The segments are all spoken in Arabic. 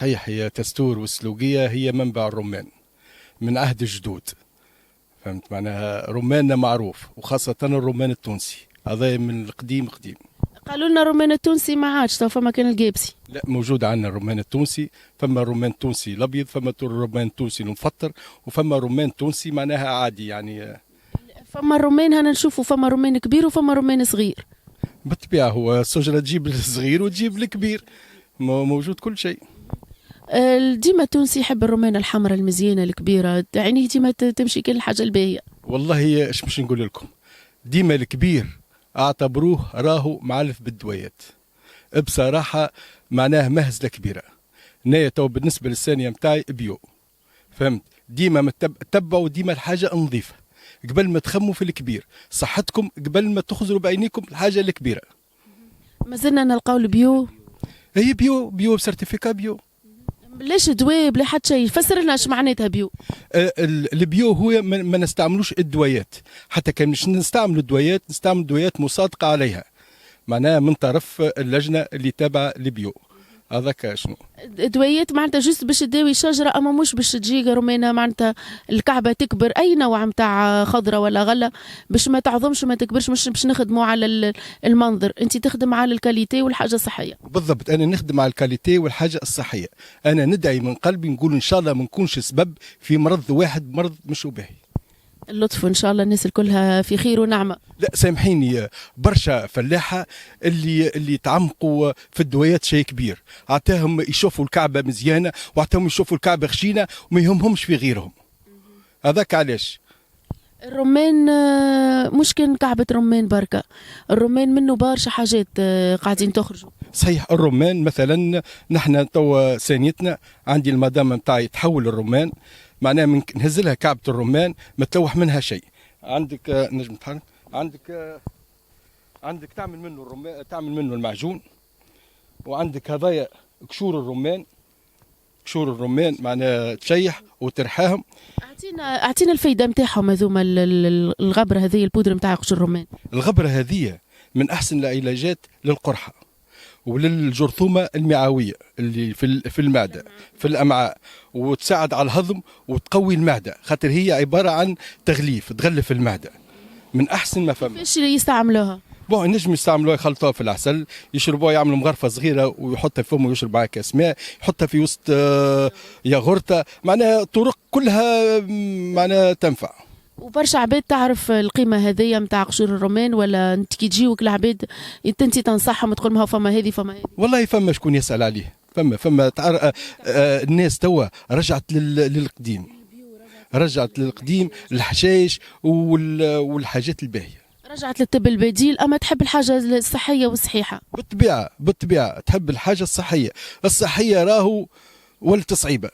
صحيح، هي تستور والسلوقية هي منبع الرمان من عهد الجدود. فهمت معناها رماننا معروف، وخاصة الرمان التونسي هذا من القديم قديم. قالوا لنا الرومان التونسي ما عادش، تو فما كان الجيبسي. لا، موجود عندنا الرمان التونسي، فما الرمان التونسي الابيض، فما الرمان التونسي المفطر، وفما الرمان التونسي معناها عادي يعني. فما الرومان هنا نشوفوا، فما رومان كبير وفما رومان صغير. بالطبيعة هو الشجرة تجيب الصغير وتجيب الكبير، موجود كل شيء. ديما التونسي يحب الرومان الحمراء المزيانه الكبيره، يعني ديما تمشي كل الحاجه الباهيه. والله ايش باش نقول لكم، ديما الكبير اعتبروه راهو معلف بالدويات بصراحة، معناه مهزلة كبيرة. نايا تو بالنسبة للثانية متاعي بيو، فهمت، ديما تبعوا ديما الحاجة نظيفة قبل ما تخموا في الكبير، صحتكم قبل ما تخزروا بعينيكم الحاجة الكبيرة. ما زلنا نلقاو البيو. هي بيو، بيو بسرتيفيكا بيو. بلاش دواء بلا حتى شيء، فسر لنا اش معناتها بيو. البيو هو ما نستعملوش الدويات، حتى كان مش نستعملوا الدويات، نستعمل دويات مصادقة عليها، معناها من طرف اللجنة اللي تابعة لبيو. هذاك شنو دويات معناتها جست باش تداوي شجره، اما مش باش تجي رومانه معناتها الكعبه تكبر اي نوع نتاع خضره ولا غله، باش ما تعظمش وما تكبرش، مش باش نخدموا على المنظر، انت تخدم على الكاليتي والحاجه الصحيه. بالضبط، انا نخدم على الكاليتي والحاجه الصحيه. انا ندعي من قلبي نقول ان شاء الله ما نكونش سبب في مرض واحد، مرض مش باهي. اللطف ان شاء الله، الناس كلها في خير ونعمه. لا سامحيني، برشا فلاحه اللي تعمقوا في الدويات شيء كبير، عطاهم يشوفوا الكعبه مزيانه وعطاهم يشوفوا الكعبه خشينه وما يهمهمش في غيرهم. هذاك علاش الرمان مش كان كعبة رمان بركة، الرمان منه برشا حاجات قاعدين تخرجوا. صحيح، الرمان مثلا نحن توا ثانيتنا عندي المدام نتاعي تحول الرمان، معناها من نهز لها كعبة الرمان ما تلوح منها شيء. عندك نجم تحرك، عندك تعمل منه الرمان، تعمل منه المعجون، وعندك هذايا قشور الرمان، قشور الرمان معناها تشيح وترحاهم. اعطينا الفايدة نتاعهم هذوما الغبرة هذه، البودرة نتاع قشور الرمان. الغبرة هذه من أحسن العلاجات للقرحة وللجرثومة المعوية اللي في المعدة، في الأمعاء، وتساعد على الهضم وتقوي المعدة، خاطر هي عبارة عن تغليف، تغلف المعدة، من أحسن ما فهم. كيفاش يستعملوها؟ بون نجم يستعملوها، يخلطوها في العسل، يشربوها، يعملوا مغرفة صغيرة ويحطها في فمه ويشرب معها كاس ماء، يحطها في وسط ياغورتا، معناها طرق كلها معناها تنفع. وبرشا عباد تعرف القيمة هذيا نتاع قشور الرمان، ولا انت كي تجيوك العباد انت تنصحهم تقول لهم فما هذه فما هذه؟ والله فما شكون يسأل عليه، فما الناس توا رجعت للقديم، رجعت للقديم، الحشائش والحاجات الباهية، رجعت للطب البديل، اما تحب الحاجة الصحية والصحيحة. بالطبيعة تحب الحاجة الصحية. الصحية راهو والتصعيبة،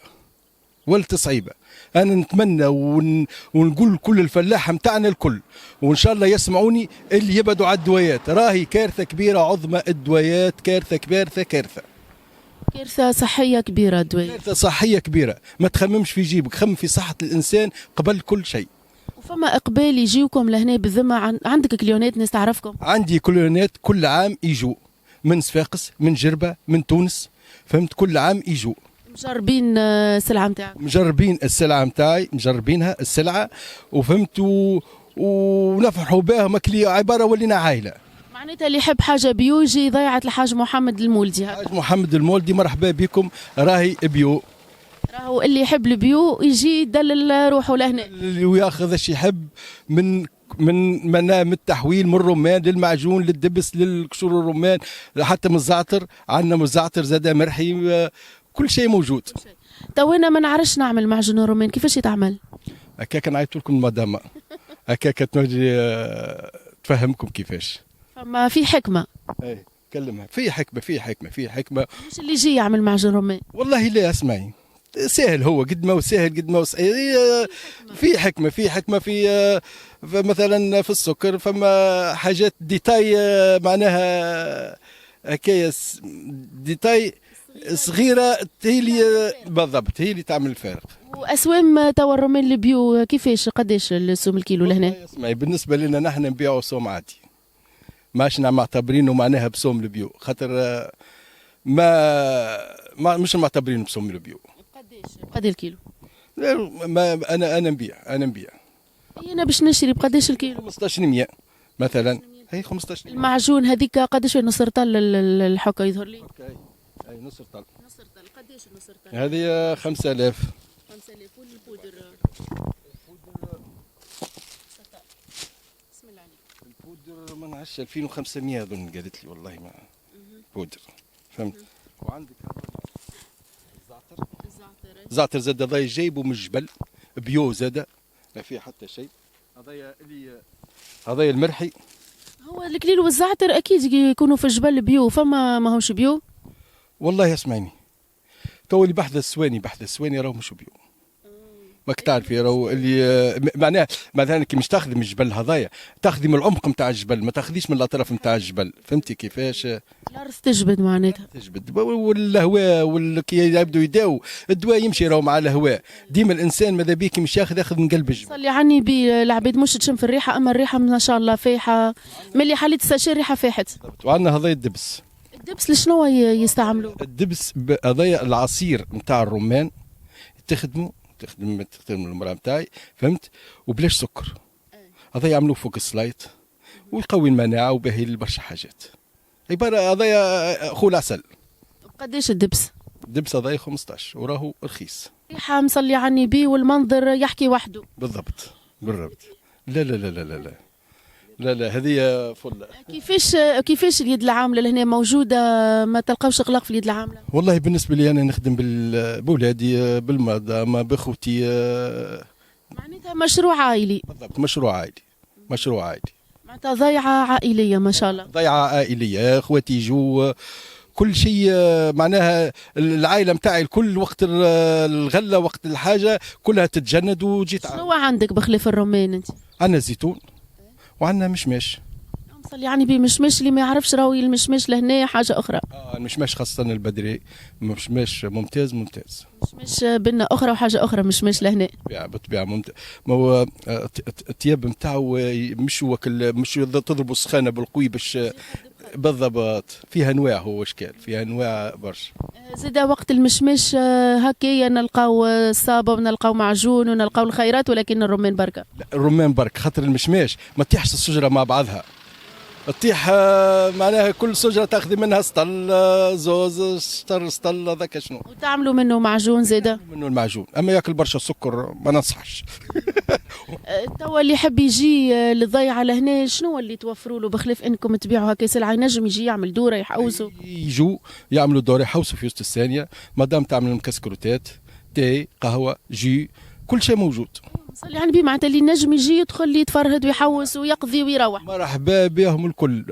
انا نتمنى ونقول لكل الفلاحه متاعنا الكل، وان شاء الله يسمعوني، اللي يبعدوا على الدويات، راهي كارثه كبيره عظمى الدويات، كارثه صحيه كبيره الدواء، كارثه صحيه كبيره. ما تخممش في جيبك، خمم في صحه الانسان قبل كل شيء. وفما اقبال يجيوكم لهنا بالذمه؟ عندك كليونات ناس تعرفكم؟ عندي كليونات كل عام يجوا من صفاقس، من جربه، من تونس، فهمت، كل عام يجوا مجربين السلعه نتاعك؟ مجربين السلعه نتاعي، مجربينها السلعه، وفهمت ونفرحوا بها، ماكلي عباره ولينا عائله. معناتها اللي يحب حاجه بيو يجي ضيعت الحاج محمد المولدي. حاج محمد المولدي مرحبا بكم، راهي بيو، راهو اللي يحب البيو يجي يدلل روحه لهنا، وياخذ ايش يحب من التحويل، من الرمان للمعجون للدبس للقشور الرمان، حتى من الزعتر، عندنا من الزعتر زاد مرحي، كل شيء موجود. تو انا ما نعرفش نعمل معجون الرومان، كيفاش يتعمل؟ هكاك نعيط لكم المدام، هكاك تنجي تفهمكم كيفاش. فما في حكمه؟ ايه كلمها، في حكمه. مش اللي يجي يعمل معجون رومان، والله لا اسمعي، سهل، هو قد ما هو سهل قد ما هو في حكمه، في مثلا في السكر فما حاجات ديتاي، معناها هكايا ديتاي صغيره، هي اللي بالضبط هي اللي تعمل الفارق. واسوام توا الرومان البيو كيفاش، قداش السوم الكيلو لهنا؟ اسمعي، بالنسبه لنا نحن نبيعوا سوم عادي، ماشي معتبرينه معناها بسوم البيو، خاطر مش معتبرين نفسهم من البيو. بقداش الكيلو؟ لا، ما انا نبيع انا باش نشري بقداش الكيلو؟ 1500 مثلا. هي 15. المعجون هذيك قداش نص طل الحكا يظهر لي؟ اوكي، اي نص طل. نص طل قداش نص طل؟ هذه 5000. 5000 والبودر؟ بسم الله عليك. البودر ما نعرفش 2500 اظن قالت لي والله ما بودر، فهمت. وعندك الزعتر زاد هذا جايبه من الجبل بيو زاد، ما فيه حتى شيء. هذايا المرحي. هو الكليل والزعتر اكيد يكونوا في الجبل بيو، فما ماهوش بيو. والله اسمعيني، تو اللي بحث السواني راهو مش بيو. ماك تعرفي راهو اللي معناه مثلا كي مش تاخذي من الجبل هذايا، تاخذي من العمق نتاع الجبل، ما تاخذيش من الاطراف نتاع الجبل، فهمتي كيفاش؟ الارض تجبد معناتها. تجبد والهواء كي يبدو يداو الدواء يمشي راهو مع الهواء. ديما الانسان ماذا بيك مش ياخذ من قلب الجبل. صلي عني بالعباد مش تشم في الريحه، اما الريحه ما شاء الله فايحه، ملي حليت الساشير ريحه فاحت. وعندنا هذايا الدبس. الدبس لشنو يستعملوا؟ الدبس هذايا العصير نتاع الرمان تخدم المراه نتاعي، فهمت، وبلاش سكر. هذا يعملوه فوق السلايط ويقوي المناعه وباهي لبرشا حاجات. عباره هذايا خو العسل. قداش الدبس؟ الدبس هذايا 15 وراهو رخيص. ريحه مصلي عني بيه والمنظر يحكي وحده. بالضبط. لا لا لا لا لا لا لا لا هذه فل. كيفاش اليد العامله لهنا موجوده؟ ما تلقاوش اغلاق في اليد العامله؟ والله بالنسبه لي انا نخدم بولادي بالمرضى ما باخوتي. معناتها مشروع عائلي. بالضبط، مشروع عائلي. معناتها ضيعه عائليه ما شاء الله. ضيعه عائليه، اخواتي يجوا كل شيء. معناها العائله نتاعي الكل وقت الغله وقت الحاجه كلها تتجند وجيت. شنو عندك بخلاف الرمان انت؟ عندنا زيتون وعندنا مشماش. صلي يعني بمشماش، اللي ما يعرفش راهو المشماش لهنا حاجه اخرى. المشماش خاصه البدري مشماش ممتاز. مشماش بنا اخرى وحاجه اخرى، مشماش لهنا بالطبيعه ممتاز. ما هو الطياب نتاعو مش مش تضربوا السخانه بالقوي باش. بالضبط، فيها انواع، هو اشكال فيها انواع برشا. زاد وقت المشماش هكايا نلقاو الصابه ونلقاو معجون ونلقاو الخيرات، ولكن الرمان بركه. لا، الرمان برك خاطر المشماش ما تطيحش الشجره مع بعضها، تطيح معناها كل شجره تاخذي منها سطل زوز سطل هذاك شنو. وتعملوا منه معجون زاده؟ منه المعجون، اما ياكل برشا سكر ما ننصحش. توا اللي يحب يجي للضيعه لهنا شنو اللي توفروا له بخلاف انكم تبيعوا هكا سلعه؟ ينجم يجي يعمل دوره يحوسوا؟ يجوا يعملوا دوره يحوسوا في وسط الثانيه، مادام تعمل مكسكروتات تي قهوه جي كل شيء موجود. صلي يعني بيه معناتها اللي نجم يجي يدخل يتفرهد ويحوس ويقضي ويروح. مرحبا بهم الكل.